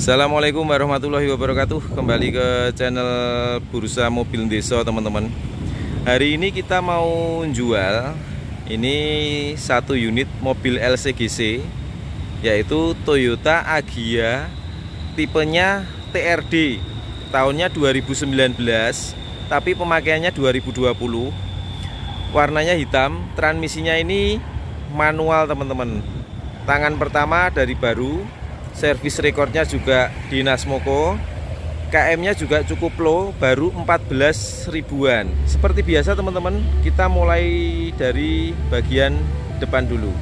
Assalamualaikum warahmatullahi wabarakatuh. Kembali ke channel Bursa Mobil Desa, teman-teman. Hari ini kita mau jual ini satu unit mobil LCGC, yaitu Toyota Agya, tipenya TRD, tahunnya 2019, tapi pemakaiannya 2020. Warnanya hitam, transmisinya ini manual, teman-teman. Tangan pertama dari baru, servis rekornya juga dinas Moko, KM-nya juga cukup low, baru 14 ribuan. Seperti biasa, teman-teman, kita mulai dari bagian depan dulu.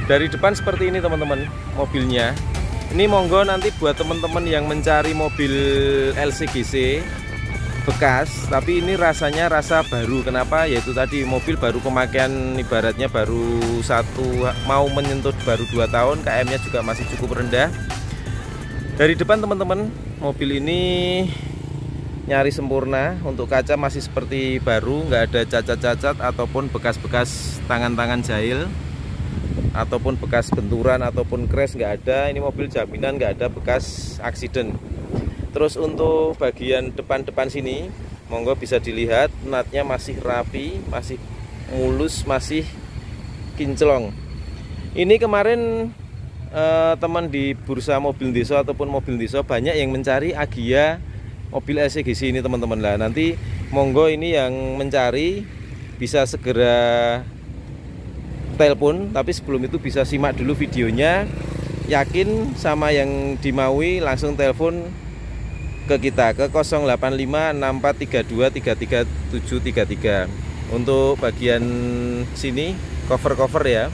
Dari depan seperti ini, teman-teman, mobilnya. Ini monggo nanti buat teman-teman yang mencari mobil LCGC bekas, tapi ini rasanya rasa baru. Kenapa? Yaitu tadi mobil baru pemakaian, ibaratnya baru mau menyentuh baru 2 tahun, KM-nya juga masih cukup rendah. Dari depan, teman-teman, mobil ini nyari sempurna. Untuk kaca masih seperti baru, nggak ada cacat-cacat ataupun bekas-bekas tangan-tangan jahil ataupun bekas benturan ataupun crash, nggak ada. Ini mobil jaminan nggak ada bekas aksiden. Terus untuk bagian depan sini, monggo bisa dilihat, natnya masih rapi, masih mulus, masih kinclong. Ini kemarin teman di Bursa Mobil Desa ataupun Mobil Desa banyak yang mencari Agya mobil LCGC ini, teman-teman. Lah nanti monggo ini yang mencari bisa segera telepon, tapi sebelum itu bisa simak dulu videonya. Yakin sama yang dimaui, langsung telepon ke kita ke 085643233733. Untuk bagian sini cover ya,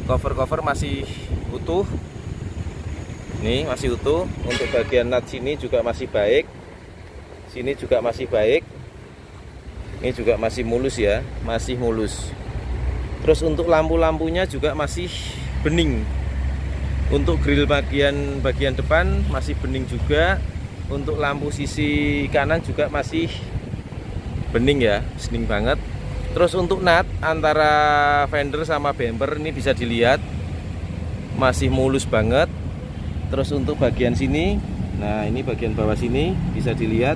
cover masih utuh, ini masih utuh. Untuk bagian nut sini juga masih baik, sini juga masih baik, ini juga masih mulus ya, masih mulus. Terus untuk lampu-lampunya juga masih bening. Untuk grill bagian depan masih bening juga. Untuk lampu sisi kanan juga masih bening ya, bening banget. Terus untuk nut antara fender sama bumper ini bisa dilihat masih mulus banget. Terus untuk bagian sini, nah ini bagian bawah sini bisa dilihat.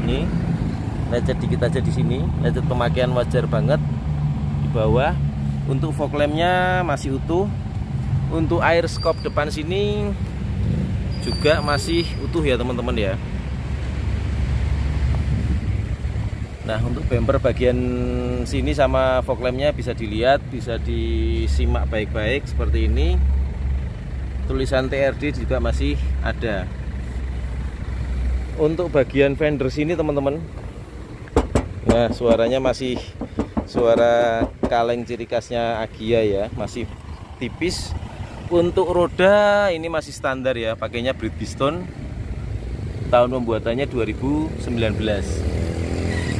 Ini lecet dikit aja di sini, lecet pemakaian wajar banget. Bawah. Untuk fog lampnya masih utuh. Untuk air skop depan sini juga masih utuh ya, teman-teman ya. Nah, untuk bumper bagian sini sama fog lampnya bisa dilihat, bisa disimak baik-baik seperti ini. Tulisan TRD juga masih ada. Untuk bagian fender sini, teman-teman, nah suaranya masih suara kaleng ciri khasnya Agya ya, masih tipis. Untuk roda ini masih standar ya, pakainya Bridgestone, tahun pembuatannya 2019.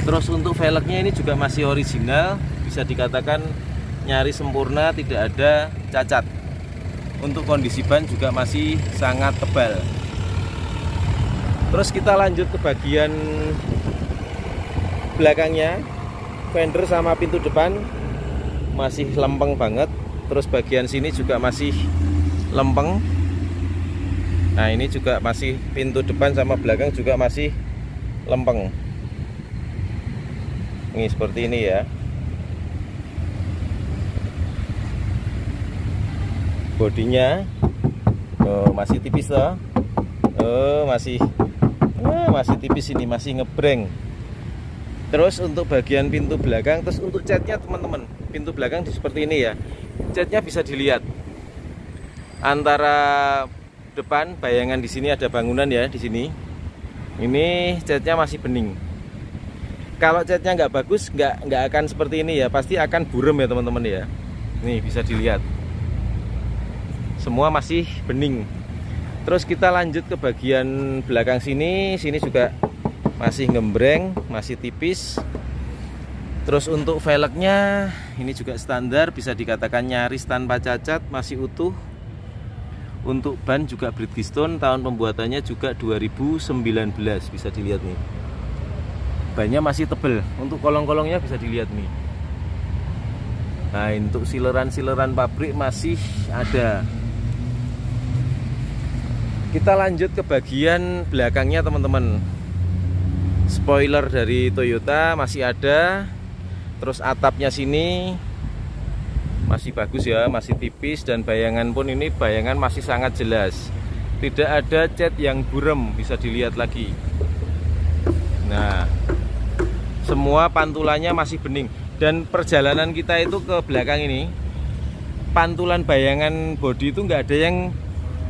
Terus untuk velgnya ini juga masih original, bisa dikatakan nyari sempurna, tidak ada cacat. Untuk kondisi ban juga masih sangat tebal. Terus kita lanjut ke bagian belakangnya. Fender sama pintu depan masih lempeng banget. Terus bagian sini juga masih lempeng. Nah ini juga masih, pintu depan sama belakang juga masih lempeng. Ini seperti ini ya. Bodinya masih tipis loh. Masih tipis, ini masih ngebreng. Terus untuk bagian pintu belakang, terus untuk catnya teman-teman, pintu belakang seperti ini ya. catnya bisa dilihat antara depan, bayangan di sini ada bangunan ya di sini. Ini catnya masih bening. Kalau catnya nggak bagus, nggak akan seperti ini ya, pasti akan burem ya teman-teman ya. Nih bisa dilihat, semua masih bening. Terus kita lanjut ke bagian belakang sini. Sini juga masih ngembreng, masih tipis. Terus untuk velgnya ini juga standar, bisa dikatakan nyaris tanpa cacat, masih utuh. Untuk ban juga Bridgestone, tahun pembuatannya juga 2019, bisa dilihat nih. Bannya masih tebel. Untuk kolong-kolongnya bisa dilihat nih. Nah, untuk sileran-sileran pabrik masih ada. Kita lanjut ke bagian belakangnya teman-teman. Spoiler dari Toyota masih ada. Terus atapnya sini masih bagus ya, masih tipis, dan bayangan pun ini bayangan masih sangat jelas. Tidak ada cat yang burem, bisa dilihat lagi. Nah, semua pantulannya masih bening. Dan perjalanan kita itu ke belakang ini, pantulan bayangan bodi itu nggak ada yang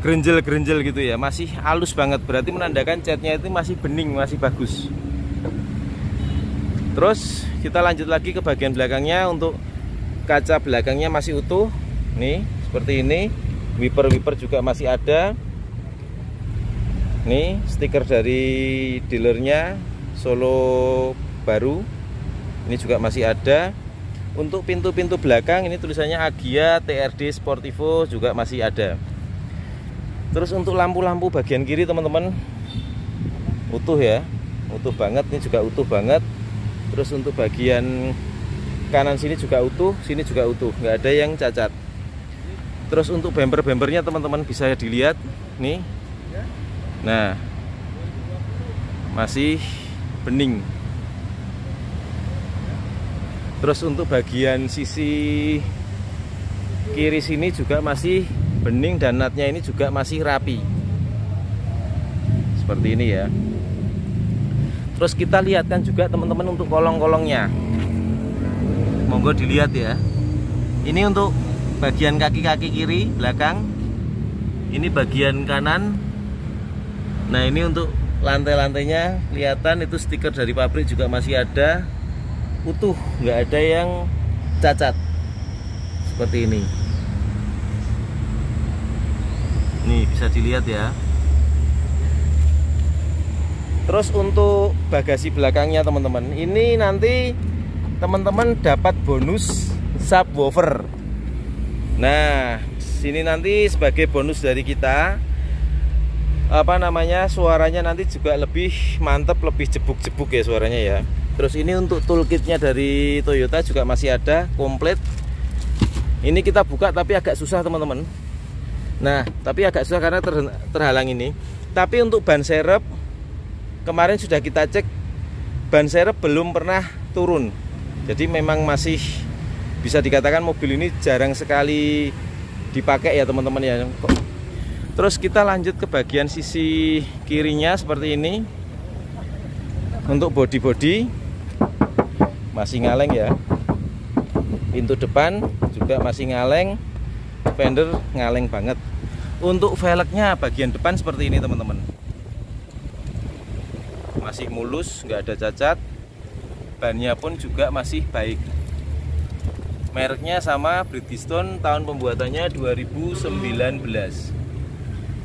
gerenjel-gerenjel gitu ya, masih halus banget. Berarti menandakan catnya itu masih bening, masih bagus. Terus kita lanjut lagi ke bagian belakangnya. Untuk kaca belakangnya masih utuh nih, seperti ini. Wiper-wiper juga masih ada. Nih stiker dari dealernya Solo baru, ini juga masih ada. Untuk pintu-pintu belakang ini tulisannya Agia TRD Sportivo juga masih ada. Terus untuk lampu-lampu bagian kiri teman-teman utuh ya, utuh banget. Ini juga utuh banget. Terus untuk bagian kanan sini juga utuh, sini juga utuh, nggak ada yang cacat. Terus untuk bumper-bumpernya teman-teman bisa dilihat nih. Nah, masih bening. Terus untuk bagian sisi kiri sini juga masih bening, dan natnya ini juga masih rapi. Seperti ini ya. Terus kita lihatkan juga teman-teman untuk kolong-kolongnya. Monggo dilihat ya. Ini untuk bagian kaki-kaki kiri belakang. Ini bagian kanan. Nah, ini untuk lantai-lantainya kelihatan itu stiker dari pabrik juga masih ada. Utuh, nggak ada yang cacat. Seperti ini. Nih bisa dilihat ya. Terus untuk bagasi belakangnya teman-teman, ini nanti teman-teman dapat bonus subwoofer. Nah, sini nanti sebagai bonus dari kita, suaranya nanti juga lebih mantep, lebih jebuk-jebuk ya suaranya ya. Terus ini untuk toolkitnya dari Toyota juga masih ada komplit. Ini kita buka tapi agak susah teman-teman. Nah, tapi agak susah karena terhalang ini. Tapi untuk ban serep kemarin sudah kita cek, ban serep belum pernah turun. Jadi memang masih bisa dikatakan mobil ini jarang sekali dipakai ya teman-teman ya. Terus kita lanjut ke bagian sisi kirinya seperti ini. Untuk bodi-bodi masih ngaleng ya. Pintu depan juga masih ngaleng. Fender ngaleng banget. Untuk velgnya bagian depan seperti ini teman-teman. Masih mulus, nggak ada cacat. Bannya pun juga masih baik. Mereknya sama Bridgestone, tahun pembuatannya 2019.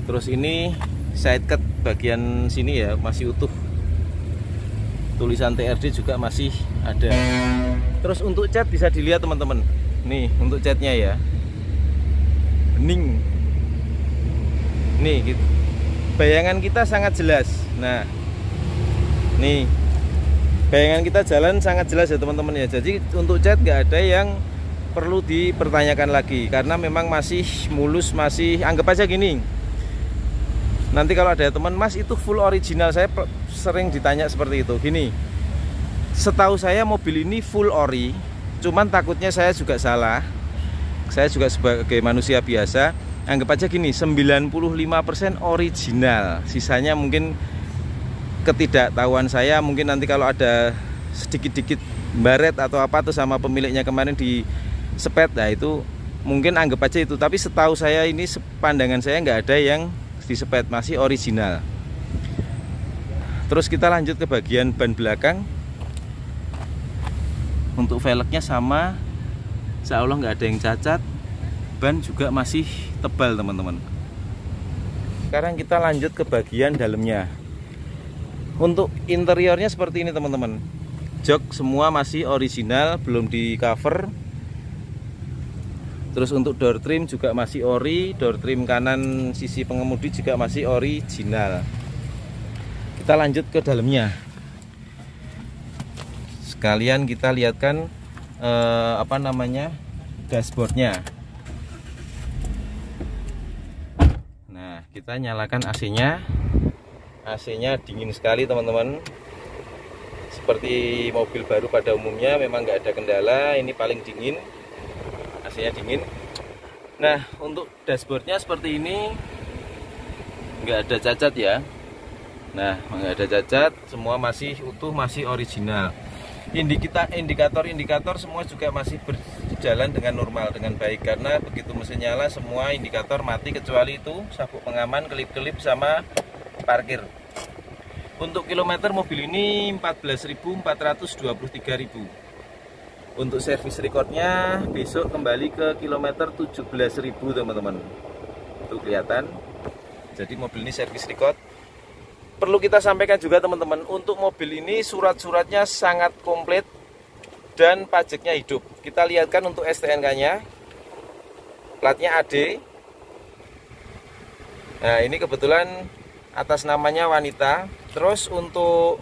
Terus ini side cut bagian sini ya masih utuh. Tulisan TRD juga masih ada. Terus untuk cat bisa dilihat teman-teman. Nih untuk catnya ya, bening. Nih gitu. Bayangan kita sangat jelas. Nah, nih bayangan kita jalan sangat jelas ya teman-teman ya. Jadi untuk cat nggak ada yang perlu dipertanyakan lagi, karena memang masih mulus, masih anggap aja gini. Nanti kalau ada teman, Mas itu full original, saya sering ditanya seperti itu. Gini, setahu saya mobil ini full ori, cuman takutnya saya juga salah. Saya juga sebagai manusia biasa, anggap aja gini, 95% original, sisanya mungkin ketidaktahuan saya. Mungkin nanti kalau ada sedikit-dikit baret atau apa tuh sama pemiliknya kemarin di sepet, nah itu mungkin anggap aja itu, tapi setahu saya ini, pandangan saya nggak ada yang disepet, masih original. Terus kita lanjut ke bagian ban belakang. Untuk velgnya sama, insya Allah nggak ada yang cacat. Ban juga masih tebal teman-teman. Sekarang kita lanjut ke bagian dalamnya. Untuk interiornya seperti ini teman-teman. Jok semua masih original, belum di cover. Terus untuk door trim juga masih ori. Door trim kanan sisi pengemudi juga masih original. Kita lanjut ke dalamnya. Sekalian kita lihatkan dashboardnya. Nah, kita nyalakan AC-nya. AC-nya dingin sekali teman-teman. Seperti mobil baru pada umumnya, memang nggak ada kendala. Ini paling dingin. AC-nya dingin. Nah, untuk dashboardnya seperti ini, nggak ada cacat ya. Nah, nggak ada cacat, semua masih utuh, masih original. Indikator semua juga masih berjalan dengan normal, dengan baik, karena begitu mesin nyala semua indikator mati kecuali itu sabuk pengaman, kelip-kelip sama parkir. Untuk kilometer mobil ini 14.423.000. Untuk servis recordnya besok kembali ke kilometer 17.000 teman-teman. Tuh kelihatan. Jadi mobil ini servis record. Perlu kita sampaikan juga teman-teman, untuk mobil ini surat-suratnya sangat komplit dan pajaknya hidup. Kita lihatkan untuk STNK-nya. Platnya AD. Nah, ini kebetulan atas namanya wanita. Terus untuk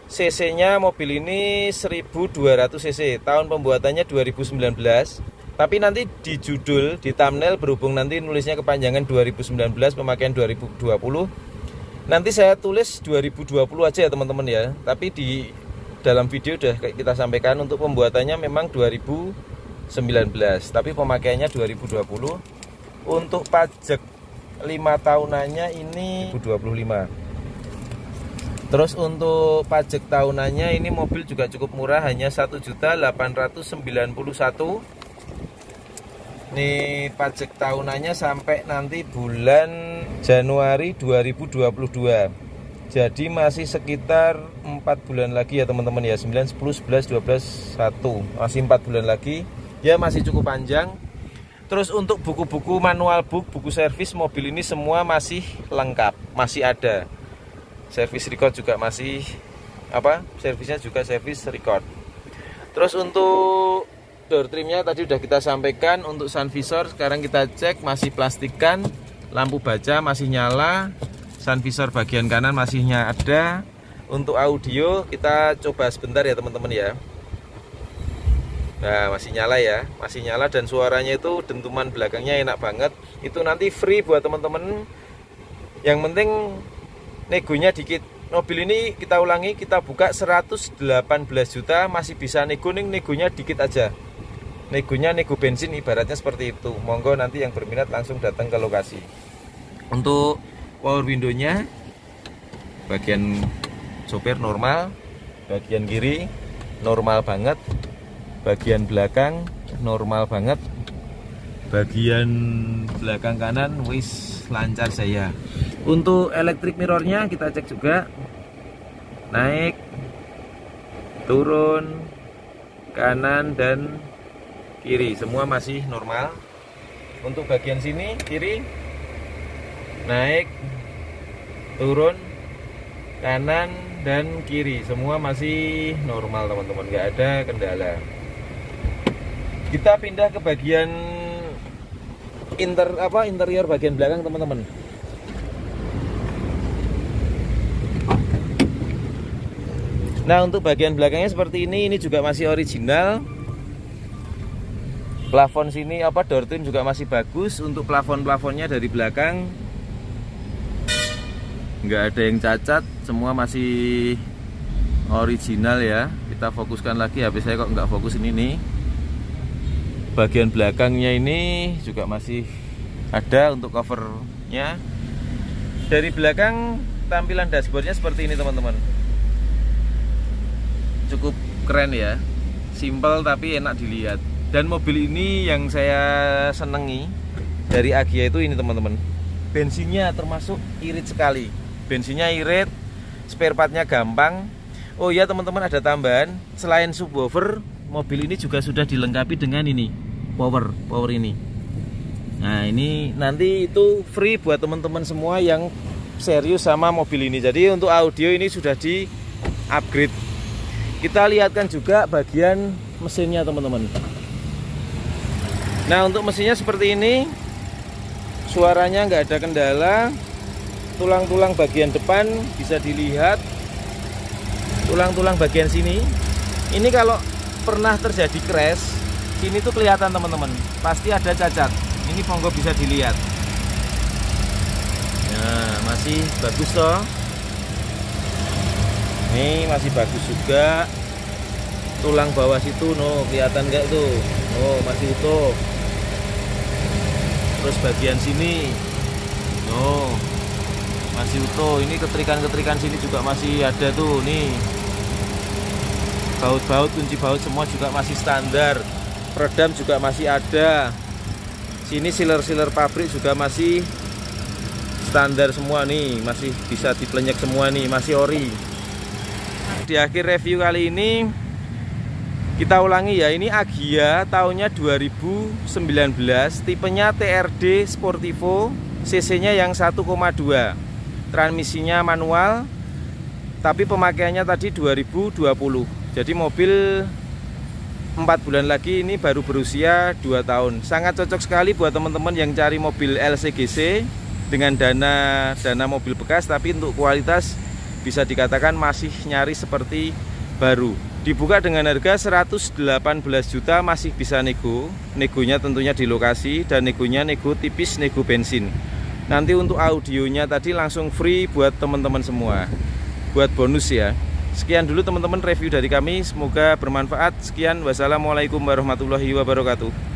CC-nya mobil ini 1200 cc, tahun pembuatannya 2019. Tapi nanti di judul, di thumbnail, berhubung nanti nulisnya kepanjangan 2019, pemakaian 2020, nanti saya tulis 2020 aja ya teman-teman ya. Tapi di dalam video udah kita sampaikan untuk pembuatannya memang 2019, tapi pemakaiannya 2020. Untuk pajak 5 tahunannya ini 2025. Terus untuk pajak tahunannya ini mobil juga cukup murah, hanya 1.891.000. Ini pajak tahunannya sampai nanti bulan Januari 2022. Jadi masih sekitar 4 bulan lagi ya teman-teman ya. 9, 10, 11, 12, 1. Masih 4 bulan lagi. Ya masih cukup panjang. Terus untuk buku-buku manual book, buku servis mobil ini semua masih lengkap, masih ada. Servis record juga masih servisnya juga servis record. Terus untuk door trimnya tadi udah kita sampaikan. Untuk sun visor sekarang kita cek masih plastikan, lampu baja masih nyala, sun visor bagian kanan masihnya ada. Untuk audio kita coba sebentar ya teman-teman ya. Nah, masih nyala ya, masih nyala dan suaranya itu dentuman belakangnya enak banget. Itu nanti free buat teman-teman. Yang penting negonya dikit. Mobil ini kita ulangi, kita buka 118 juta, masih bisa negonya dikit aja. Negonya nego bensin, ibaratnya seperti itu. Monggo nanti yang berminat langsung datang ke lokasi. Untuk power window-nya, bagian sopir normal, bagian kiri normal banget, bagian belakang normal banget, bagian belakang kanan wis lancar saya. Untuk electric mirrornya kita cek juga, naik, turun, kanan dan kiri semua masih normal. Untuk bagian sini kiri, naik, turun, kanan dan kiri semua masih normal teman-teman, nggak ada kendala. Kita pindah ke bagian interior bagian belakang teman-teman. Nah, untuk bagian belakangnya seperti ini juga masih original. Plafon sini door trim juga masih bagus. Untuk plafon-plafonnya dari belakang nggak ada yang cacat, semua masih original ya. Kita fokuskan lagi, HP saya kok nggak fokus ini nih. Bagian belakangnya ini juga masih ada untuk covernya. Dari belakang tampilan dashboardnya seperti ini teman-teman. Cukup keren ya, simple tapi enak dilihat. Dan mobil ini yang saya senengi dari Agya itu ini teman-teman, bensinnya termasuk irit sekali. Bensinnya irit, spare partnya gampang. Oh ya teman-teman, ada tambahan, selain subwoofer, mobil ini juga sudah dilengkapi dengan ini, power ini. Nah ini nanti itu free buat teman-teman semua yang serius sama mobil ini. Jadi untuk audio ini sudah di upgrade. Kita lihatkan juga bagian mesinnya teman-teman. Nah untuk mesinnya seperti ini, suaranya nggak ada kendala. Tulang-tulang bagian depan bisa dilihat, tulang-tulang bagian sini. Ini kalau pernah terjadi crash, sini tuh kelihatan teman-teman, pasti ada cacat. Ini monggo bisa dilihat. Nah masih bagus toh. Ini masih bagus juga. Tulang bawah situ no, kelihatan nggak tuh? Oh masih utuh. Terus bagian sini no, masih utuh. Ini ketrikan-ketrikan sini juga masih ada tuh nih. Baut-baut, kunci baut semua juga masih standar. Peredam juga masih ada. Sini sealer-sealer pabrik juga masih standar semua nih, masih bisa dipelenyek semua nih, masih ori. Di akhir review kali ini kita ulangi ya, ini Agya tahunnya 2019, tipenya TRD Sportivo, cc-nya yang 1,2, transmisinya manual, tapi pemakaiannya tadi 2020. Jadi mobil 4 bulan lagi ini baru berusia 2 tahun. Sangat cocok sekali buat teman-teman yang cari mobil LCGC dengan dana mobil bekas, tapi untuk kualitas bisa dikatakan masih nyari seperti baru. Dibuka dengan harga 118 juta, masih bisa nego. Negonya tentunya di lokasi, dan negonya nego tipis, nego bensin. Nanti untuk audionya tadi langsung free buat teman-teman semua, buat bonus ya. Sekian dulu teman-teman review dari kami, semoga bermanfaat. Sekian, wassalamualaikum warahmatullahi wabarakatuh.